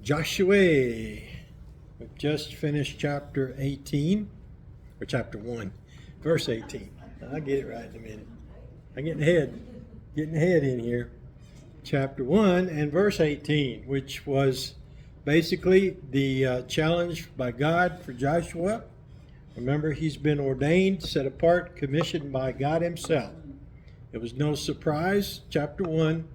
Joshua. We've just finished chapter 18, or chapter 1, verse 18. I'll get it right in a minute. I'm getting ahead in here. Chapter 1 and verse 18, which was basically the challenge by God for Joshua. Remember, he's been ordained, set apart, commissioned by God himself. It was no surprise. Chapter 1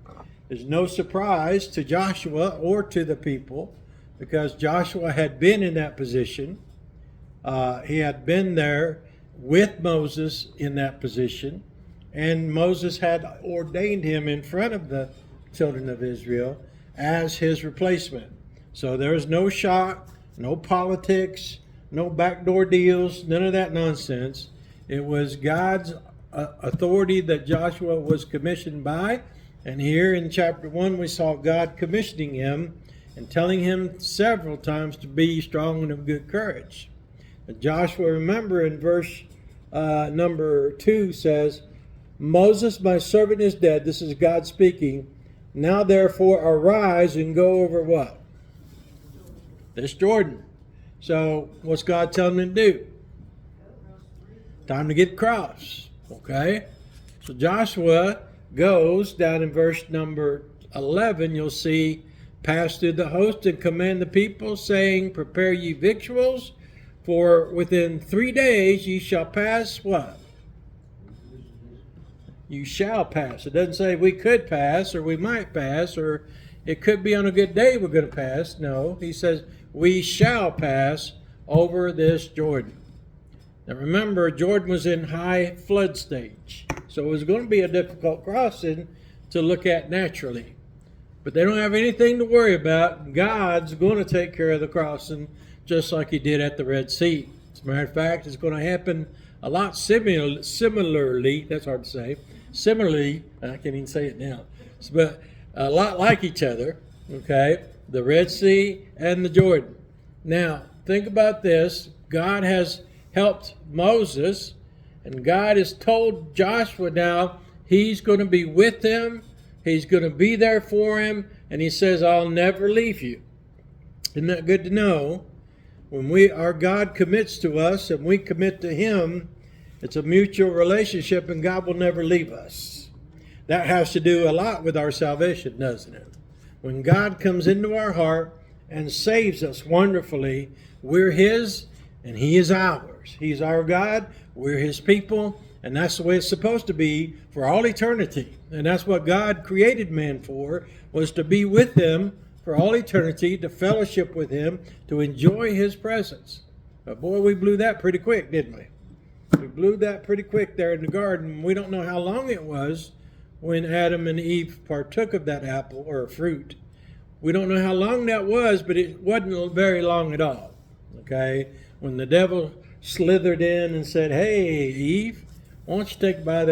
is no surprise to Joshua or to the people, because Joshua had been in that position. He had been there with Moses in that position, and Moses had ordained him in front of the children of Israel as his replacement. So there's no shock, no politics, no backdoor deals, none of that nonsense. It was God's authority that Joshua was commissioned by. And here in chapter 1, we saw God commissioning him and telling him several times to be strong and of good courage. And Joshua, remember in verse number 2 says, Moses, my servant, is dead. This is God speaking. Now therefore arise and go over what? This Jordan. So what's God telling him to do? Time to get across. Okay? So Joshua goes down in verse number 11. You'll see, pass through the host and command the people, saying, prepare ye victuals, for within 3 days ye shall pass what? You shall pass. It doesn't say we could pass or we might pass or it could be on a good day we're going to pass. No, he says we shall pass over this Jordan. Now remember, Jordan was in high flood stage, so it was going to be a difficult crossing to look at naturally. But they don't have anything to worry about. God's going to take care of the crossing just like he did at the Red Sea. As a matter of fact, it's going to happen a lot similarly, that's hard to say, similarly, I can't even say it now, but a lot like each other, okay, the Red Sea and the Jordan. Now, think about this. God has helped Moses, and God has told Joshua now he's going to be with him, he's going to be there for him, and he says, I'll never leave you. Isn't that good to know? When our God commits to us and we commit to him, it's a mutual relationship, and God will never leave us. That has to do a lot with our salvation, doesn't it? When God comes into our heart and saves us wonderfully, we're his and he is ours. He's our God, we're his people, and that's the way it's supposed to be for all eternity. And that's what God created man for, was to be with him for all eternity, to fellowship with him, to enjoy his presence. But boy, we blew that pretty quick, didn't we? We blew that pretty quick there in the garden. We don't know how long it was when Adam and Eve partook of that apple or fruit. We don't know how long that was, but it wasn't very long at all. Okay? When the devil slithered in and said, hey, Eve, why don't you take a bite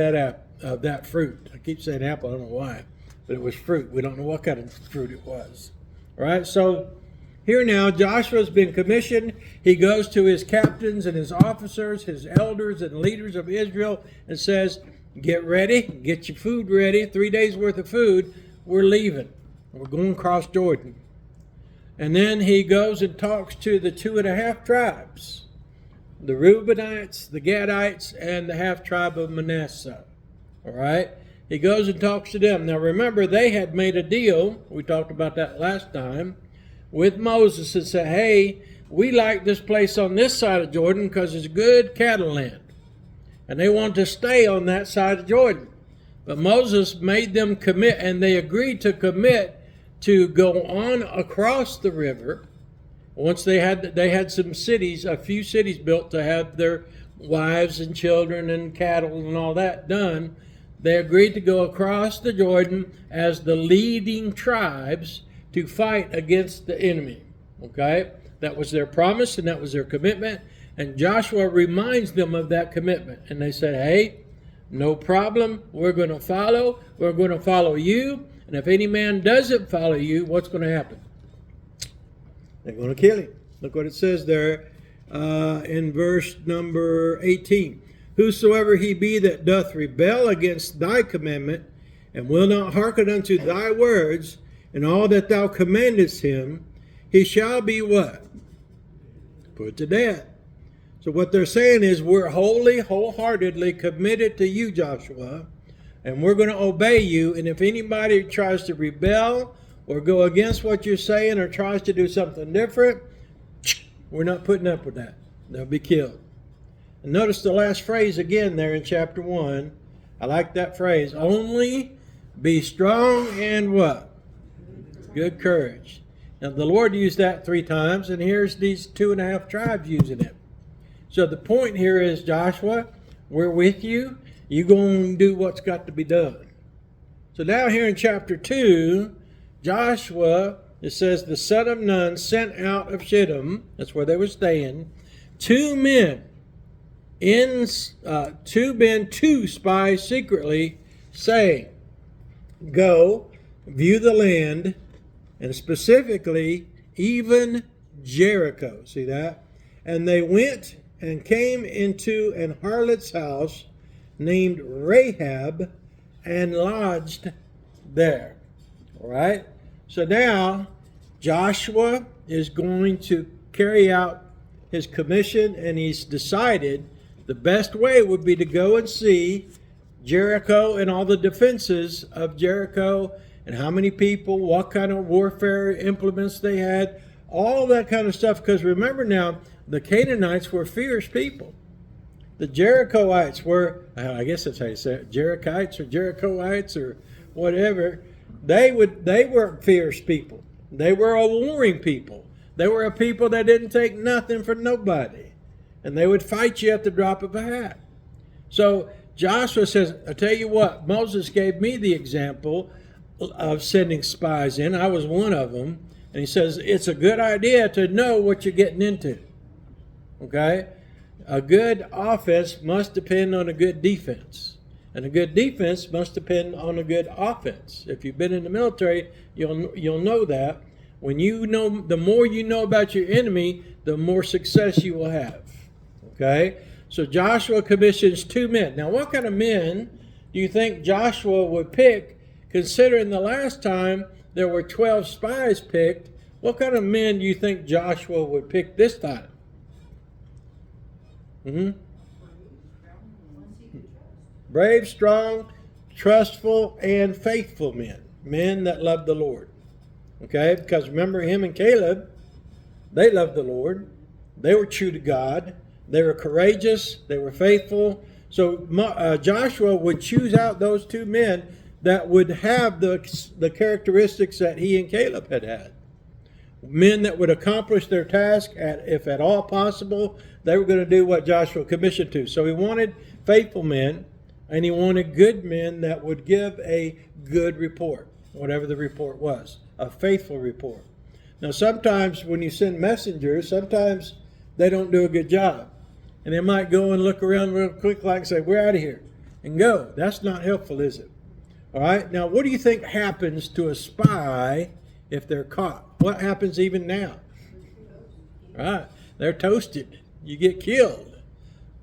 of that fruit? I keep saying apple, I don't know why, but it was fruit. We don't know what kind of fruit it was. All right, so here now, Joshua's been commissioned. He goes to his captains and his officers, his elders and leaders of Israel, and says, get ready, get your food ready, 3 days worth of food, we're leaving. We're going across Jordan. And then he goes and talks to the 2.5 tribes, the Reubenites, the Gadites, and the half tribe of Manasseh. All right? He goes and talks to them. Now remember, they had made a deal, we talked about that last time, with Moses and said, hey, we like this place on this side of Jordan because it's good cattle land. And they wanted to stay on that side of Jordan. But Moses made them commit, and they agreed to commit to go on across the river. Once they had some cities, a few cities built to have their wives and children and cattle and all that done. They agreed to go across the Jordan as the leading tribes to fight against the enemy. Okay? That was their promise and that was their commitment. And Joshua reminds them of that commitment. And they said, hey, no problem. We're going to follow. We're going to follow you. And if any man doesn't follow you, what's going to happen? They're going to kill him. Look what it says there in verse number 18. Whosoever he be that doth rebel against thy commandment, and will not hearken unto thy words, and all that thou commandest him, he shall be what? Put to death. So what they're saying is we're wholeheartedly committed to you, Joshua, and we're going to obey you. And if anybody tries to rebel or go against what you're saying or tries to do something different, we're not putting up with that. They'll be killed. And notice the last phrase again there in chapter 1. I like that phrase. Only be strong and what? Good courage. Now the Lord used that 3 times, and here's these 2.5 tribes using it. So the point here is, Joshua, we're with you. You're going to do what's got to be done. So now here in chapter 2, Joshua, it says, the son of Nun sent out of Shittim, that's where they were staying, 2 spies secretly, saying, go, view the land, and specifically even Jericho. See that? And they went and came into an harlot's house named Rahab and lodged there. All right? So now Joshua is going to carry out his commission, and he's decided the best way would be to go and see Jericho and all the defenses of Jericho and how many people, what kind of warfare implements they had, all that kind of stuff. Because remember now, the Canaanites were fierce people. The Jerichoites were, I guess that's how you say it, Jerichites or Jerichoites or whatever. They were fierce people. They were a warring people. They were a people that didn't take nothing from nobody. And they would fight you at the drop of a hat. So Joshua says, I tell you what, Moses gave me the example of sending spies in. I was one of them. And he says, it's a good idea to know what you're getting into. Okay? A good offense must depend on a good defense. And a good defense must depend on a good offense. If you've been in the military, you'll know that. When you know, the more you know about your enemy, the more success you will have. Okay? So Joshua commissions 2 men. Now, what kind of men do you think Joshua would pick, considering the last time there were 12 spies picked? What kind of men do you think Joshua would pick this time? Brave, strong, trustful, and faithful men. Men that love the Lord. Okay? Because remember, him and Caleb, they loved the Lord. They were true to God. They were courageous. They were faithful. So Joshua would choose out those 2 men that would have the characteristics that he and Caleb had had. Men that would accomplish their task, if at all possible. They were going to do what Joshua commissioned to. So he wanted faithful men, and he wanted good men that would give a good report, whatever the report was, a faithful report. Now sometimes when you send messengers, sometimes they don't do a good job. And they might go and look around real quick like and say, we're out of here, and go. That's not helpful, is it? All right? Now, what do you think happens to a spy if they're caught? What happens even now? All right? They're toasted. You get killed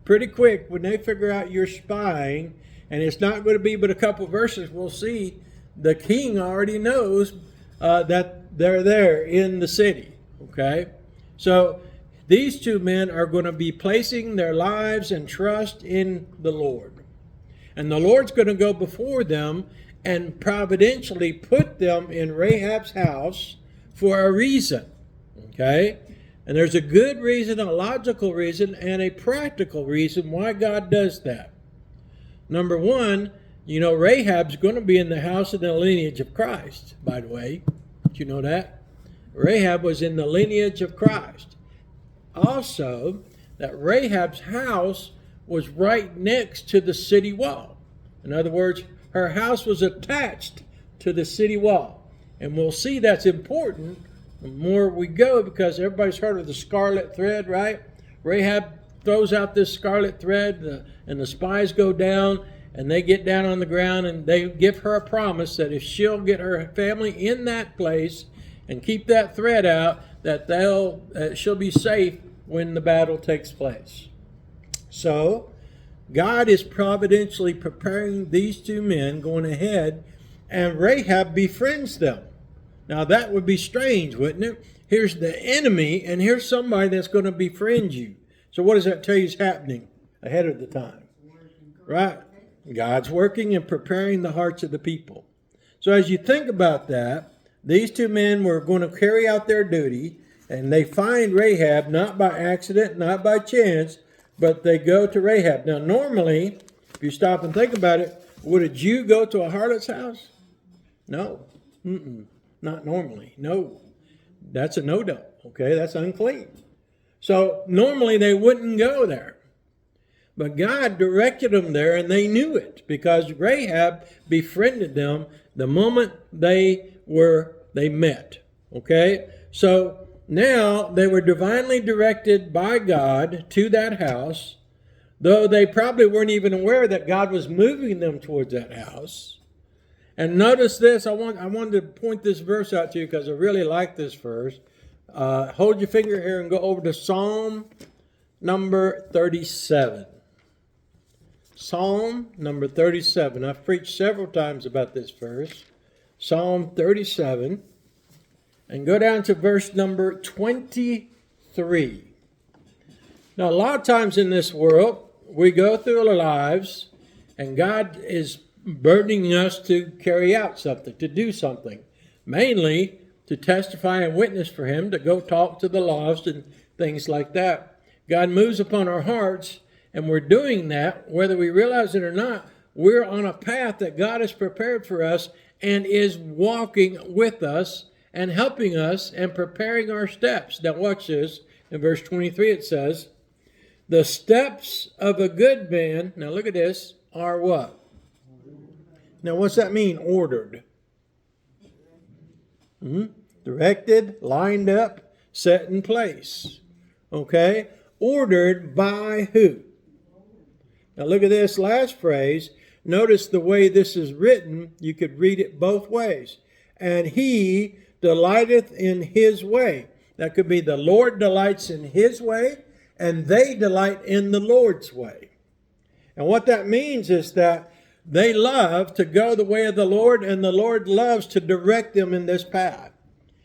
pretty quick when they figure out you're spying. And it's not going to be but a couple verses. We'll see the king already knows that they're there in the city. Okay? So these 2 men are going to be placing their lives and trust in the Lord. And the Lord's going to go before them and providentially put them in Rahab's house for a reason. Okay? And there's a good reason, a logical reason, and a practical reason why God does that. Number 1, you know, Rahab's going to be in the house of the lineage of Christ, by the way. Did you know that? Rahab was in the lineage of Christ. Also, that Rahab's house was right next to the city wall. In other words, her house was attached to the city wall. And we'll see that's important the more we go, because everybody's heard of the scarlet thread, right? Rahab throws out this scarlet thread, and the spies go down, and they get down on the ground, and they give her a promise that if she'll get her family in that place and keep that thread out, that she'll be safe when the battle takes place. So God is providentially preparing these 2 men, going ahead, and Rahab befriends them. Now that would be strange, wouldn't it? Here's the enemy, and here's somebody that's going to befriend you. So what does that tell you is happening ahead of the time? Right. God's working and preparing the hearts of the people. So as you think about that, these two men were going to carry out their duty, and they find Rahab not by accident, not by chance, but they go to Rahab. Now normally, if you stop and think about it, would a Jew go to a harlot's house? No. Not normally. No. That's a no-no. Okay, that's unclean. So normally they wouldn't go there. But God directed them there, and they knew it because Rahab befriended them the moment they met. Okay? So now they were divinely directed by God to that house, though they probably weren't even aware that God was moving them towards that house. And notice this, I wanted to point this verse out to you because I really like this verse. Hold your finger here and go over to Psalm number 37. Psalm number 37. I've preached several times about this verse. Psalm 37. And go down to verse number 23. Now, a lot of times in this world, we go through our lives, and God is burdening us to carry out something, to do something. Mainly to testify and witness for Him, to go talk to the lost and things like that. God moves upon our hearts, and we're doing that, whether we realize it or not. We're on a path that God has prepared for us and is walking with us and helping us and preparing our steps. Now watch this. In verse 23 it says, the steps of a good man, now look at this, are what? Now what's that mean, ordered? Directed, lined up, set in place. Okay? Ordered by who? Now look at this last phrase. Notice the way this is written. You could read it both ways. And He delighteth in His way. That could be the Lord delights in His way, and they delight in the Lord's way. And what that means is that they love to go the way of the Lord, and the Lord loves to direct them in this path.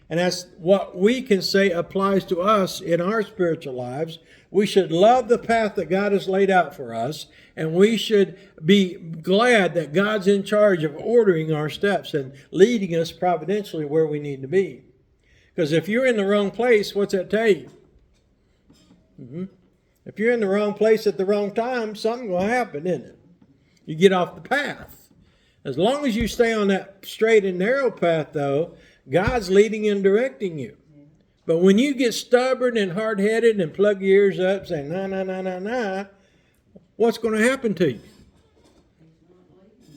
And that's what we can say applies to us in our spiritual lives. We should love the path that God has laid out for us, and we should be glad that God's in charge of ordering our steps and leading us providentially where we need to be. Because if you're in the wrong place, what's that tell you? If you're in the wrong place at the wrong time, something's going to happen, isn't it? You get off the path. As long as you stay on that straight and narrow path, though, God's leading and directing you. But when you get stubborn and hard-headed and plug your ears up saying, nah, what's going to happen to you?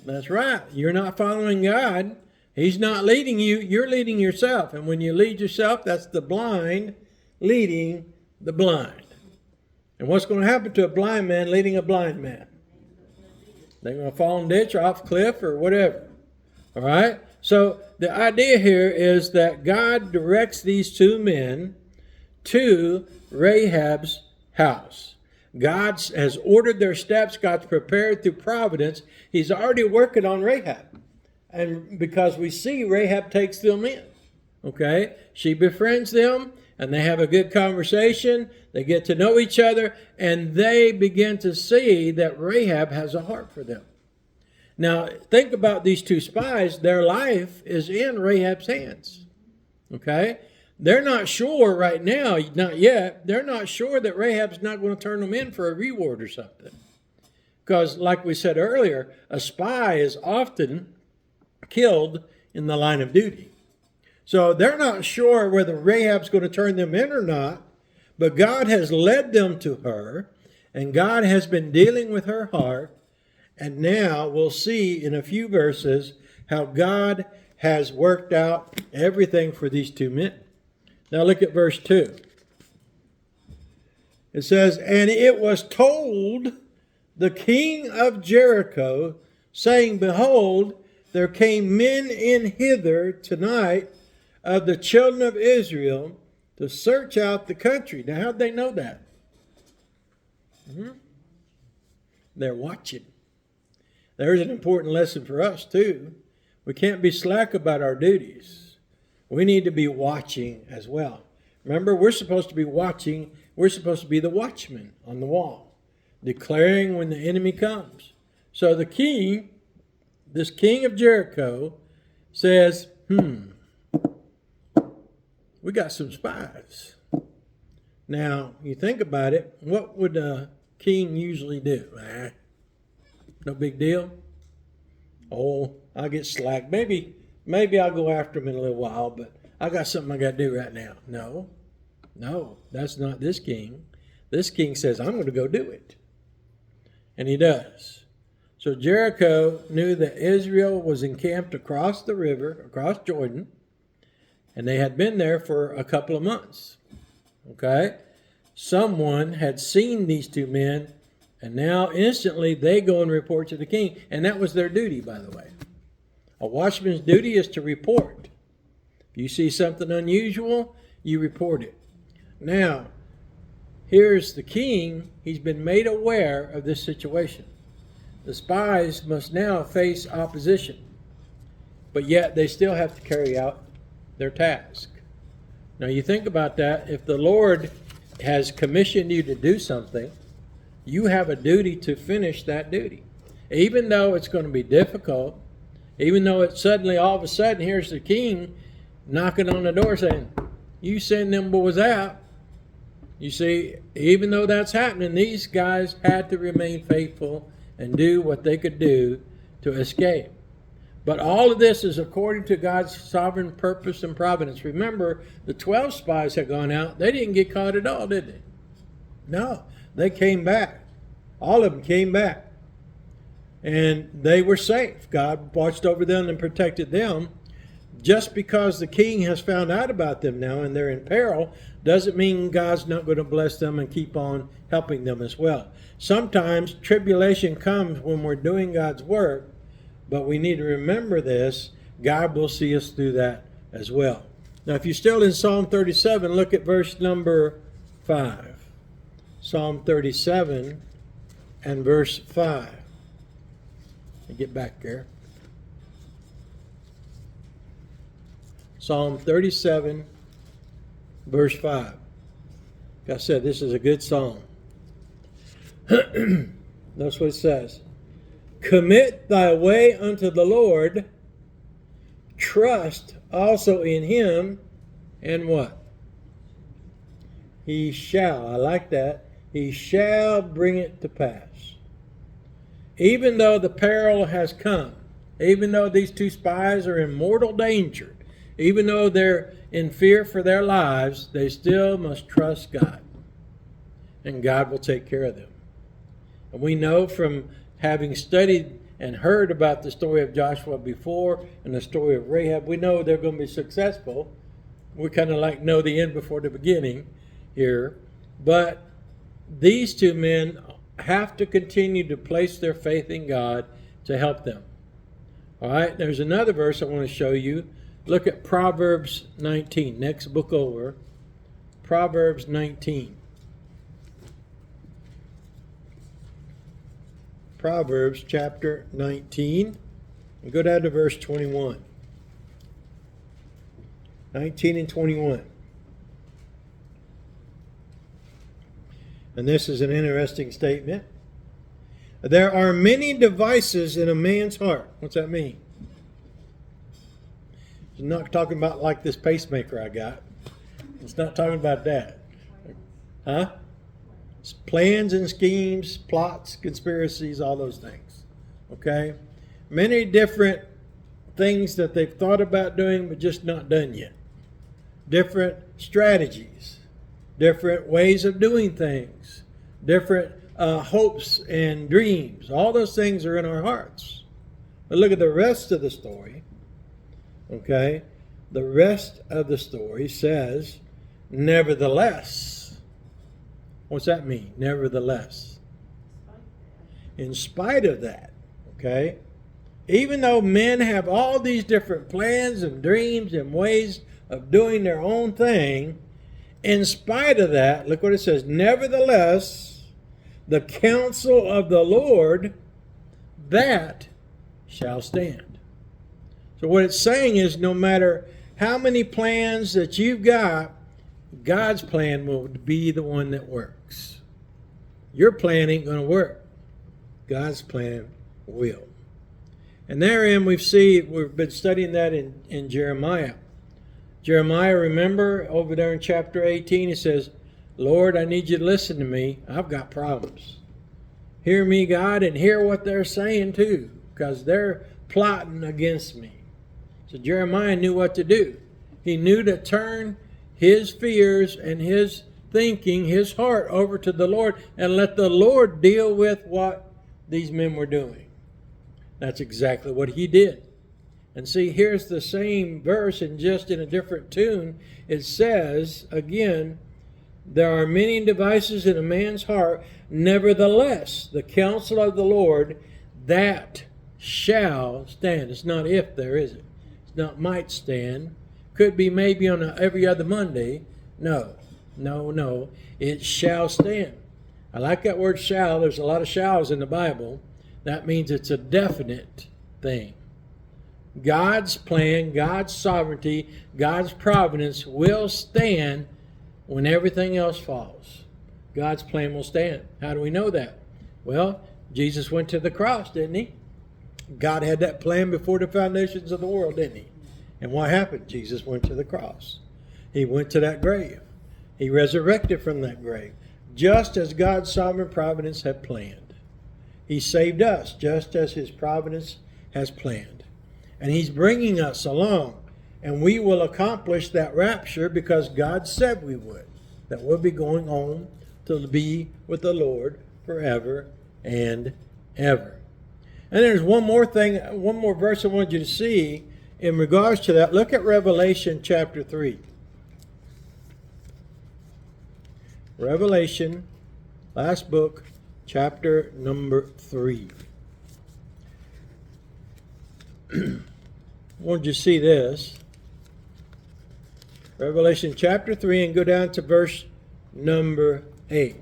That's right. You're not following God. He's not leading you. You're leading yourself. And when you lead yourself, that's the blind leading the blind. And what's going to happen to a blind man leading a blind man? They're going to fall in a ditch or off a cliff or whatever. All right? So the idea here is that God directs these two men to Rahab's house. God has ordered their steps. God's prepared through providence. He's already working on Rahab. And because we see Rahab takes them in. Okay? She befriends them, and they have a good conversation. They get to know each other, and they begin to see that Rahab has a heart for them. Now, think about these two spies. Their life is in Rahab's hands. Okay? They're not sure right now, not yet, they're not sure that Rahab's not going to turn them in for a reward or something. Because, like we said earlier, a spy is often killed in the line of duty. So they're not sure whether Rahab's going to turn them in or not, but God has led them to her, and God has been dealing with her heart. And now we'll see in a few verses how God has worked out everything for these two men. Now look at verse 2. It says, and it was told the king of Jericho, saying, behold, there came men in hither tonight of the children of Israel to search out the country. Now how'd they know that? They're watching. There's an important lesson for us too. We can't be slack about our duties. we need to be watching as well. Remember, we're supposed to be watching. We're supposed to be the watchman on the wall, declaring when the enemy comes. So the king, this king of Jericho, says, we got some spies. Now, you think about it, what would a king usually do? No big deal. Oh, I'll get slack. Maybe I'll go after him in a little while, but I got something I got to do right now. No, that's not this king. This king says, I'm going to go do it. And he does. So Jericho knew that Israel was encamped across the river, across Jordan, and they had been there for a couple of months. Okay? Someone had seen these two men, and now instantly they go and report to the king. And that was their duty, by the way. A watchman's duty is to report. If you see something unusual, you report it. Now, here's the king. He's been made aware of this situation. The spies must now face opposition, but yet they still have to carry out their task. Now, you think about that. If the Lord has commissioned you to do something, you have a duty to finish that duty. Even though it's going to be difficult, even though it's suddenly, all of a sudden, here's the king knocking on the door saying, you send them boys out. You see, even though that's happening, these guys had to remain faithful and do what they could do to escape. But all of this is according to God's sovereign purpose and providence. Remember, the 12 spies had gone out. They didn't get caught at all, did they? No, they came back. All of them came back. And they were safe. God watched over them and protected them. Just because the king has found out about them now and they're in peril doesn't mean God's not going to bless them and keep on helping them as well. Sometimes tribulation comes when we're doing God's work, but we need to remember this. God will see us through that as well. Now, if you're still in Psalm 37, look at verse number 5. Psalm 37 and verse 5. Let me get back there. Psalm 37, verse 5. Like I said, this is a good psalm. That's what it says. Commit thy way unto the Lord, trust also in him, and what? He shall, I like that, he shall bring it to pass. Even though the peril has come, even though these two spies are in mortal danger, even though they're in fear for their lives, they still must trust God. And God will take care of them. And we know from having studied and heard about the story of Joshua before and the story of Rahab, we know they're going to be successful. We kind of like know the end before the beginning here. But these two men have to continue to place their faith in God to help them. All right, there's another verse I want to show you. Look at Proverbs 19, next book over. Proverbs 19. Proverbs chapter 19. And go down to verse 21. 19 and 21. And this is an interesting statement. There are many devices in a man's heart. What's that mean? It's not talking about like this pacemaker I got. It's not talking about that. Huh? It's plans and schemes, plots, conspiracies, all those things. Okay? Many different things that they've thought about doing but just not done yet. Different strategies. Different ways of doing things. Different hopes and dreams. All those things are in our hearts. But look at the rest of the story. Okay? The rest of the story says, nevertheless. What's that mean? Nevertheless. In spite of that. Okay? Even though men have all these different plans and dreams and ways of doing their own thing, in spite of that, look what it says, nevertheless, the counsel of the Lord, that shall stand. So what it's saying is no matter how many plans that you've got, God's plan will be the one that works. Your plan ain't going to work. God's plan will. And therein we've been studying that in Jeremiah. Jeremiah, remember, over there in chapter 18, he says, Lord, I need you to listen to me. I've got problems. Hear me, God, and hear what they're saying too, because they're plotting against me. So Jeremiah knew what to do. He knew to turn his fears and his thinking, his heart over to the Lord, and let the Lord deal with what these men were doing. That's exactly what he did. And see, here's the same verse, and just in a different tune. It says, again, there are many devices in a man's heart, nevertheless, the counsel of the Lord, that shall stand. It's not if there is it. It's not might stand. Could be maybe on every other Monday. No. It shall stand. I like that word shall. There's a lot of shalls in the Bible. That means it's a definite thing. God's plan, God's sovereignty, God's providence will stand when everything else falls. God's plan will stand. How do we know that? Well, Jesus went to the cross, didn't he? God had that plan before the foundations of the world, didn't he? And what happened? Jesus went to the cross. He went to that grave. He resurrected from that grave, just as God's sovereign providence had planned. He saved us just as his providence has planned. And he's bringing us along. And we will accomplish that rapture because God said we would. That we'll be going home to be with the Lord forever and ever. And there's one more thing, one more verse I want you to see in regards to that. Look at Revelation chapter 3. Revelation, last book, chapter number 3. I want you to see this. Revelation chapter 3, and go down to verse number 8.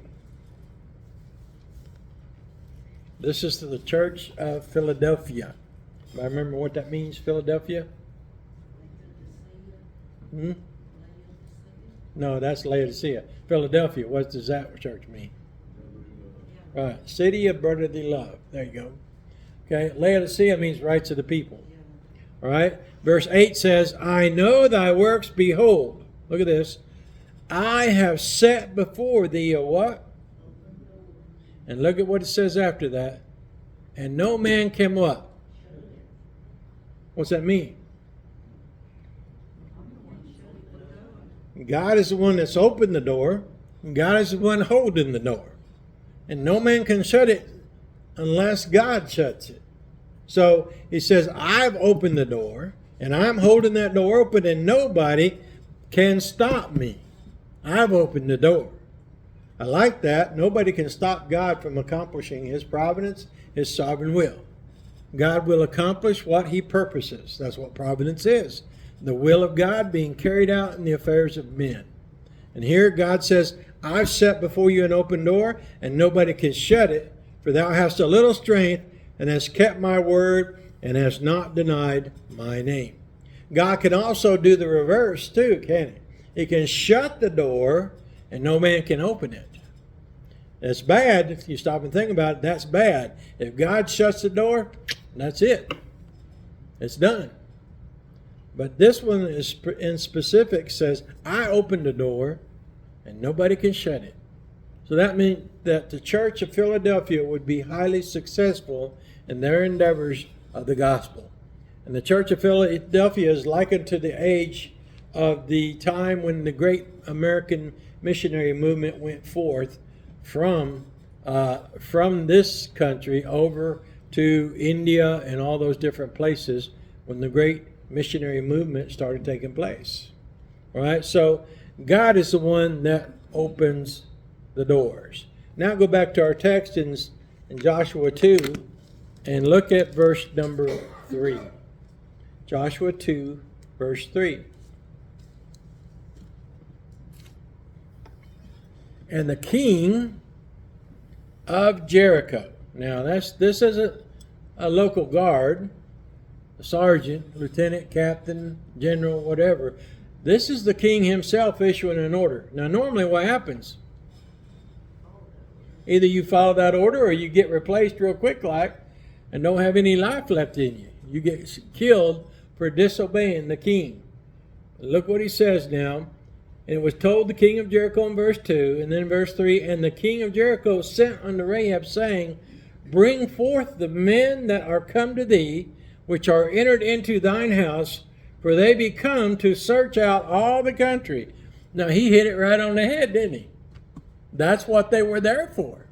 This is to the church of Philadelphia. I remember what that means, Philadelphia? No, that's Laodicea. Philadelphia, what does that church mean? Right, city of brotherly love. There you go. Okay, Laodicea means rights of the people. All right, verse 8 says, I know thy works, behold. Look at this. I have set before thee a what? And look at what it says after that. And no man can what? What's that mean? God is the one that's opened the door. And God is the one holding the door. And no man can shut it unless God shuts it. So he says, I've opened the door, and I'm holding that door open, and nobody can stop me. I've opened the door. I like that. Nobody can stop God from accomplishing his providence, his sovereign will. God will accomplish what he purposes. That's what providence is. The will of God being carried out in the affairs of men. And here God says, I've set before you an open door, and nobody can shut it, for thou hast a little strength, and hast kept my word, and hast not denied my name. God can also do the reverse too, can he? He can shut the door, and no man can open it. That's bad. If you stop and think about it, that's bad. If God shuts the door, that's it. It's done. But this one is in specific says, I opened the door, and nobody can shut it. So that means that the church of Philadelphia would be highly successful in their endeavors of the gospel. And the church of Philadelphia is likened to the age of the time when the great American missionary movement went forth from this country over to India and all those different places when the great missionary movement started taking place. All right, so God is the one that opens the doors. Now go back to our text in Joshua 2 and look at verse number 3. Joshua 2, verse 3. And the king of Jericho. Now this isn't a local guard. sergeant, lieutenant, captain, general, whatever. This is the king himself issuing an order. Now, normally what happens? Either you follow that order or you get replaced real quick like and don't have any life left in you. You get killed for disobeying the king. Look what he says now. And it was told the king of Jericho in verse 2, and then verse 3, and the king of Jericho sent unto Rahab, saying, Bring forth the men that are come to thee, which are entered into thine house, for they be come to search out all the country. Now, he hit it right on the head, didn't he? That's what they were there for.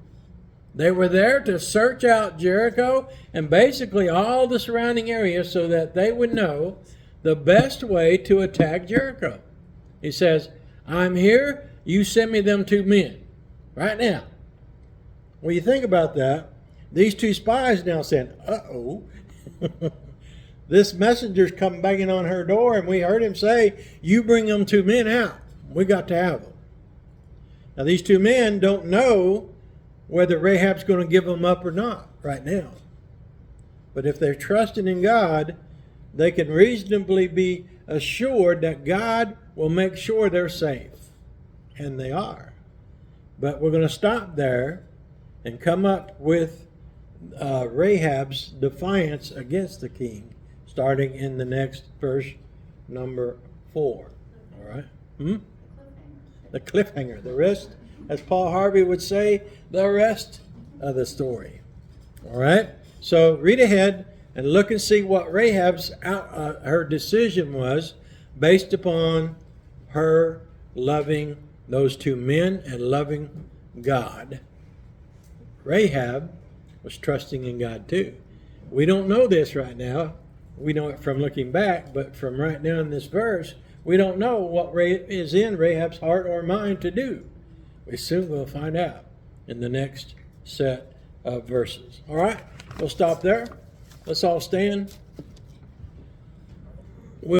They were there to search out Jericho and basically all the surrounding areas so that they would know the best way to attack Jericho. He says, I'm here, you send me them 2 men right now. When you think about that, these 2 spies now said, uh-oh, this messenger's come banging on her door, and we heard him say, you bring them 2 men out. We got to have them. Now, these 2 men don't know whether Rahab's going to give them up or not right now. But if they're trusting in God, they can reasonably be assured that God will make sure they're safe. And they are. But we're going to stop there and come up with Rahab's defiance against the king, starting in the next verse, number 4. All right? The cliffhanger. The rest, as Paul Harvey would say, the rest of the story. All right? So read ahead and look and see what Rahab's her decision was based upon her loving those 2 men and loving God. Rahab was trusting in God too. We don't know this right now. We know it from looking back, but from right now in this verse, we don't know what is in Rahab's heart or mind to do. We soon will find out in the next set of verses. All right, we'll stop there. Let's all stand.